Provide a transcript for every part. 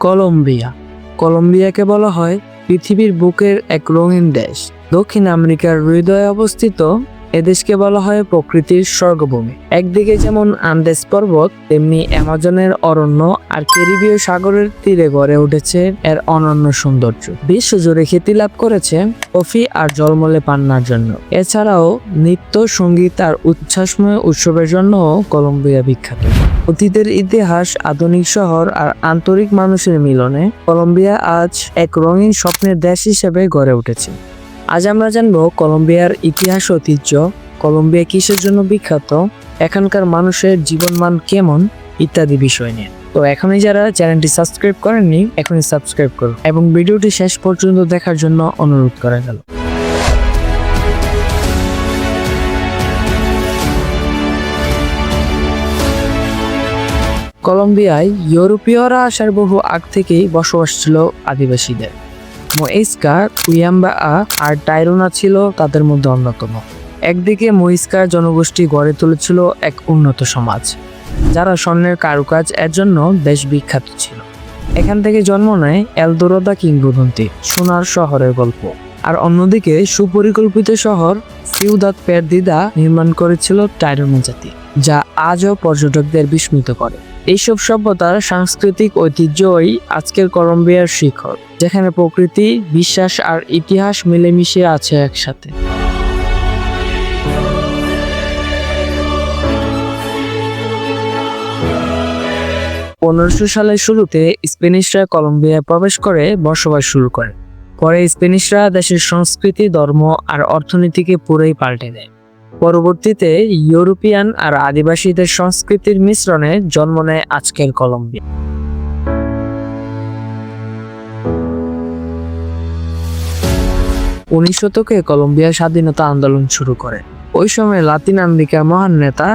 Colombia. কলম্বিয়াকে বলা হয় পৃথিবীর বুকের এক রঙিন দেশ। দক্ষিণ আমেরিকার হৃদয়ে অবস্থিত এদেশকে বলা হয় প্রকৃতির স্বর্গভূমি। একদিকে যেমন আন্দেস পর্বত, তেমনি অ্যামাজনের অরণ্য আর ক্যারিবীয় সাগরের তীরে গড়ে উঠেছে এর অনন্য সৌন্দর্য। বিশ্বজুড়ে খ্যাতি লাভ করেছে কফি আর ঝলমলে পান্নার জন্য। এছাড়াও নৃত্য, সঙ্গীত আর উচ্ছ্বাসময় উৎসবের জন্যও কলম্বিয়া বিখ্যাত। অতীতের ইতিহাস, আধুনিক শহর আর আন্তরিক মানুষের মিলনে কলম্বিয়া আজ এক রঙিন স্বপ্নের দেশ হিসেবে গড়ে উঠেছে। আজ আমরা জানবো কলম্বিয়ার ইতিহাস, ঐতিহ্য, কলম্বিয়া কিসের জন্য বিখ্যাত, এখানকার মানুষের জীবনমান কেমন ইত্যাদি বিষয় নিয়ে। তো এখনই যারা চ্যানেলটি সাবস্ক্রাইব করেননি, এখনই সাবস্ক্রাইব করুন এবং ভিডিওটি শেষ পর্যন্ত দেখার জন্য অনুরোধ করা গেল। কলম্বিয়ায় ইউরোপীয়রা আসার বহু আগ থেকেই বসবাস ছিল আদিবাসীদের। মুইস্কা, কুয়াম্বা আর টাইরোনা ছিল তাদের মধ্যে অন্যতম। একদিকে মুইস্কা জনগোষ্ঠী গড়ে তুলেছিল এক উন্নত সমাজ, যারা স্বর্ণের কারুকাজ এর জন্য বেশ বিখ্যাত ছিল। এখান থেকে জন্ম নেয় এল দোরোদা কিংবদন্তি, সোনার শহরের গল্প। আর অন্যদিকে সুপরিকল্পিত শহর সিউদাদ পেরদিদা নির্মাণ করেছিল টাইরোনা জাতি, যা আজও পর্যটকদের বিস্মিত করে। এইসব সভ্যতার সাংস্কৃতিক ঐতিহ্যই আজকের কলম্বিয়ার শিখর, যেখানে প্রকৃতি, বিশ্বাস আর ইতিহাস মিলেমিশে আছে একসাথে। 1500 সালের শুরুতে স্প্যানিশরা কলম্বিয়ায় প্রবেশ করে বসবাস শুরু করে। পরে স্প্যানিশরা দেশের সংস্কৃতি, ধর্ম আর অর্থনীতিকে পুরোই পাল্টে দেয়। পরবর্তীতে ইউরোপিয়ান আর আদিবাসীদের সংস্কৃতির মিশ্রণে জন্ম নেয় আজকের কলম্বিয়া। 19 শতকে কলম্বিয়া স্বাধীনতা আন্দোলন শুরু করে। ওই সময় লাতিন আমেরিকার মহান নেতা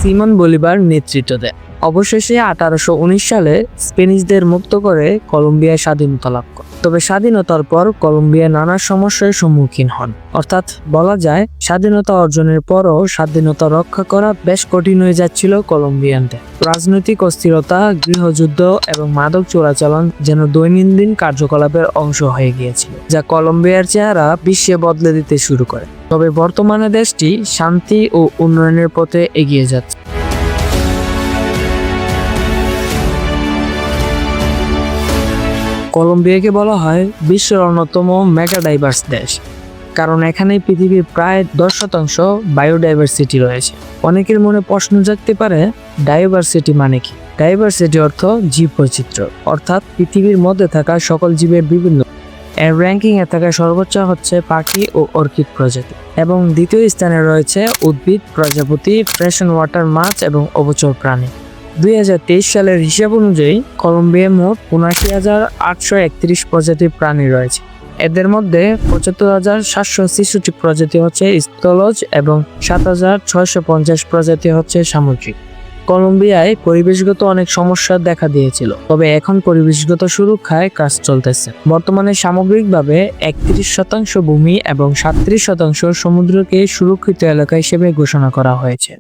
সিমন বলিভার নেতৃত্ব দেয়। অবশেষে 1819 সালে স্প্যানিশদের মুক্ত করে কলম্বিয়া স্বাধীনতা লাভ করে। তবে স্বাধীনতার পর কলম্বিয়া নানা সমস্যার সম্মুখীন হন। অর্থাৎ বলা যায়, স্বাধীনতা অর্জনের পরও স্বাধীনতা রক্ষা করা বেশ কঠিন হয়ে যাচ্ছিল কলম্বিয়ানদের। রাজনৈতিক অস্থিরতা, গৃহযুদ্ধ এবং মাদক চোরাচালান যেন দৈনন্দিন কার্যকলাপের অংশ হয়ে গিয়েছিল, যা কলম্বিয়ার চেহারা বিশ্বে বদলে দিতে শুরু করে। তবে বর্তমানে দেশটি শান্তি ও উন্নয়নের পথে এগিয়ে যাচ্ছে। কলম্বিয়াকে বলা হয় বিশ্বের অন্যতম মেগা ডাইভার্স দেশ, কারণ এখানে পৃথিবীর প্রায় 10% বায়োডাইভার্সিটি রয়েছে। অনেকের মনে প্রশ্ন জাগতে পারে, ডাইভার্সিটি মানে কি? ডাইভার্সিটি অর্থ জীব বৈচিত্র্য, অর্থাৎ পৃথিবীর মধ্যে থাকা সকল জীবের বিভিন্ন। এর র্যাঙ্কিং এ থাকা সর্বোচ্চ হচ্ছে পাখি ও অর্কিড প্রজাতি, এবং দ্বিতীয় স্থানে রয়েছে উদ্ভিদ, প্রজাপতি, ফ্রেশ ওয়াটার মাছ এবং উভচর প্রাণী। 2023 সালের হিসাব অনুযায়ী কলম্বিয়ার মোট 79,831 প্রজাতির প্রাণী রয়েছে। এদের মধ্যে 75,766 প্রজাতি হচ্ছে স্থলজ এবং 7,650 প্রজাতি হচ্ছে সামুদ্রিক। কলম্বিয়ায় পরিবেশগত অনেক সমস্যা দেখা দিয়েছিল, তবে এখন পরিবেশগত সুরক্ষায় কাজ চলতেছে। বর্তমানে সামগ্রিকভাবে 31% ভূমি এবং 37% সমুদ্রকে সুরক্ষিত এলাকা হিসেবে ঘোষণা করা হয়েছে।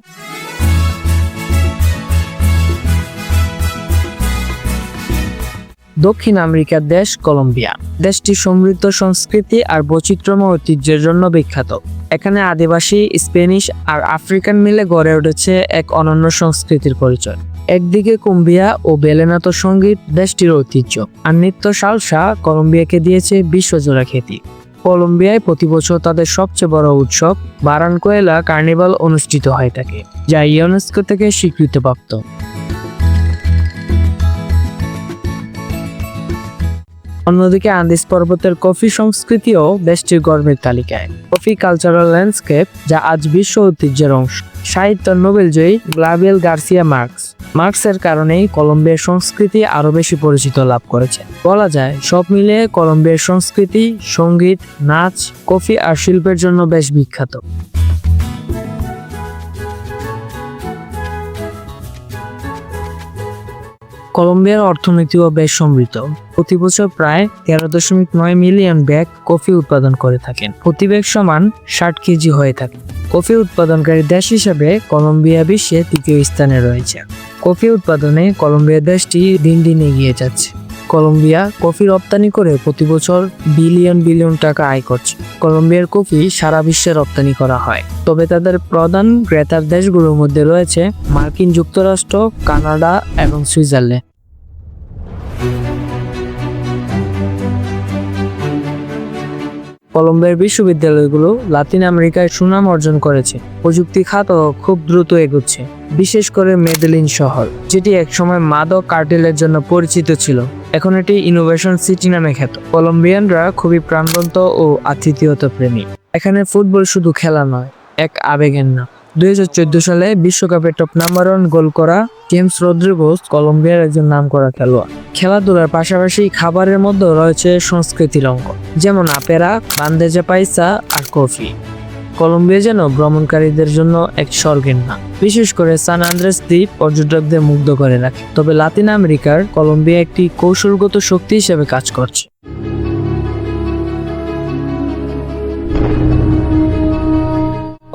দক্ষিণ আমেরিকার দেশ কলম্বিয়া। দেশটি সমৃদ্ধ সংস্কৃতি আর বৈচিত্র্যময় ঐতিহ্যের জন্য বিখ্যাত। এখানে আদিবাসী, স্প্যানিশ আর আফ্রিকান মিলে গড়ে উঠেছে এক অনন্য সংস্কৃতির পরিচয়। একদিকে কুম্বিয়া ও বেলেনাতো সঙ্গীত দেশটির ঐতিহ্য, আর নৃত্য সালসা কলম্বিয়াকে দিয়েছে বিশ্বজোড়া খ্যাতি। কলম্বিয়ায় প্রতি বছর তাদের সবচেয়ে বড় উৎসব বারানকোয়েলা কার্নিভাল অনুষ্ঠিত হয়ে থাকে, যা ইউনেস্কো থেকে স্বীকৃতিপ্রাপ্ত। অন্যদিকে আন্দিজ পর্বতের কফি সংস্কৃতিও দেশটির গর্বের তালিকায়। কফি কালচারাল ল্যান্ডস্কেপ, যা আজ বিশ্ব ঐতিহ্যের অংশ। সাহিত্য নোবেলজয়ী গ্যাব্রিয়েল গার্সিয়া মার্কসের কারণেই কলম্বিয়ার সংস্কৃতি আরো বেশি পরিচিত লাভ করেছে। বলা যায়, সব মিলিয়ে কলম্বিয়ার সংস্কৃতি, সঙ্গীত, নাচ, কফি আর শিল্পের জন্য বেশ বিখ্যাত। কলম্বিয়ার অর্থনীতিও বেশ সমৃদ্ধ। প্রতি বছর প্রায় 13.9 মিলিয়ন ব্যাগ কফি উৎপাদন করে থাকেন। প্রতি ব্যাগ সমান 60 কেজি হয়ে থাকে। কফি উৎপাদনকারী দেশ হিসেবে কলম্বিয়া বিশ্বে তৃতীয় স্থানে রয়েছে। কফি উৎপাদনে কলম্বিয়া দেশটি দিন দিন এগিয়ে যাচ্ছে। কলম্বিয়া কফি রপ্তানি করে প্রতি বছর বিলিয়ন বিলিয়ন টাকা আয় করছে। কলম্বিয়ার কফি সারা বিশ্বে রপ্তানি করা হয়, তবে তাদের প্রধান ক্রেতার দেশগুলোর মধ্যে রয়েছে মার্কিন যুক্তরাষ্ট্র, কানাডা এবং সুইজারল্যান্ড। কলম্বিয়ার বিশ্ববিদ্যালয়গুলো লাতিন আমেরিকায় সুনাম অর্জন করেছে। প্রযুক্তি খাতও খুব দ্রুত এগোচ্ছে, বিশেষ করে মেদেলিন শহর, যেটি একসময় মাদক কার্টেলের জন্য পরিচিত ছিল, এখন এটি ইনোভেশন সিটি নামে খ্যাত। কলম্বিয়ানরা খুবই প্রাণবন্ত ও আতিথেয়তা প্রেমী। এখানে ফুটবল শুধু খেলা নয়, এক আবেগের নাম। 2014 সালে বিশ্বকাপে টপ নাম্বার 1 গোল করা জেমস রদ্রিগোস কলম্বিয়ার একজন নামকরা খেলোয়াড়। খেলাধুলার পাশাপাশি খাবারের মধ্যে রয়েছে সংস্কৃতির অঙ্ক, যেমন আপেরা, বান্দেজা পাইসা আর কফি। কলম্বিয়া যেন ভ্রমণকারীদের জন্য এক স্বর্গের নাম। বিশেষ করে সান আন্দ্রেস দ্বীপ পর্যটকদের মুগ্ধ করে রাখে। তবে লাতিন আমেরিকার কলম্বিয়া একটি কৌশলগত শক্তি হিসেবে কাজ করছে।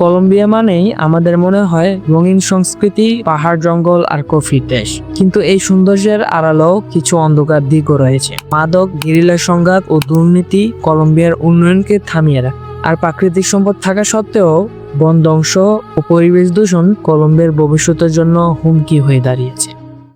কলম্বিয়া মানেই আমাদের মনে হয় রঙিন সংস্কৃতি, পাহাড়, জঙ্গল আর কফির দেশ। কিন্তু এই সৌন্দর্যের আড়ালেও কিছু অন্ধকার দিকও রয়েছে। মাদক, গেরিলা সংঘাত ও দুর্নীতি কলম্বিয়ার উন্নয়নকে থামিয়ে রাখে। আর প্রাকৃতিক সম্পদ থাকা সত্ত্বেও বন ধ্বংস ও পরিবেশ দূষণ কলম্বিয়ার ভবিষ্যতের জন্য হুমকি হয়ে দাঁড়িয়েছে।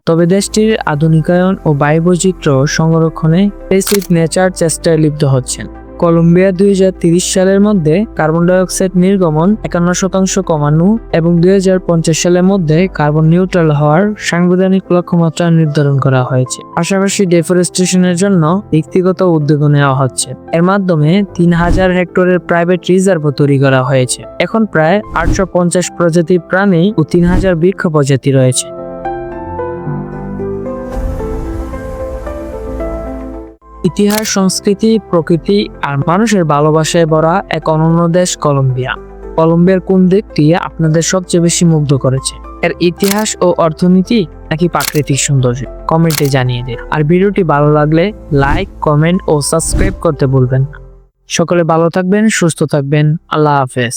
তবে দেশটির আধুনিকায়ন ও বায়ুবৈচিত্র্য সংরক্ষণে পেস উইথ নেচার চেষ্টায় লিপ্ত হচ্ছেন। কলম্বিয়া 2030 সালের মধ্যে কার্বন ডাইঅক্সাইড নির্গমন 51% কমানো এবং 2050 সালের মধ্যে কার্বন নিউট্রাল হওয়ার সাংবিধানিক লক্ষ্যমাত্রা নির্ধারণ করা হয়েছে। পাশাপাশি ডেফরেস্টেশনের জন্য ব্যক্তিগত উদ্যোগ নেওয়া হচ্ছে। এর মাধ্যমে 3000 হেক্টরের প্রাইভেট রিজার্ভ তৈরি করা হয়েছে। এখন প্রায় 850 প্রজাতির প্রাণী ও 3000 বৃক্ষ প্রজাতি রয়েছে। ইতিহাস, সংস্কৃতি, প্রকৃতি আর মানুষের ভালোবাসায় ভরা এক অনন্য দেশ কলম্বিয়া। কলম্বিয়ার কোন দিকটি আপনাদের সবচেয়ে বেশি মুগ্ধ করেছে? এর ইতিহাস ও অর্থনীতি নাকি প্রাকৃতিক সৌন্দর্য? কমেন্টে জানিয়ে দিন। আর ভিডিওটি ভালো লাগলে লাইক, কমেন্ট ও সাবস্ক্রাইব করতে ভুলবেন না। সকলে ভালো থাকবেন, সুস্থ থাকবেন। আল্লাহ হাফেজ।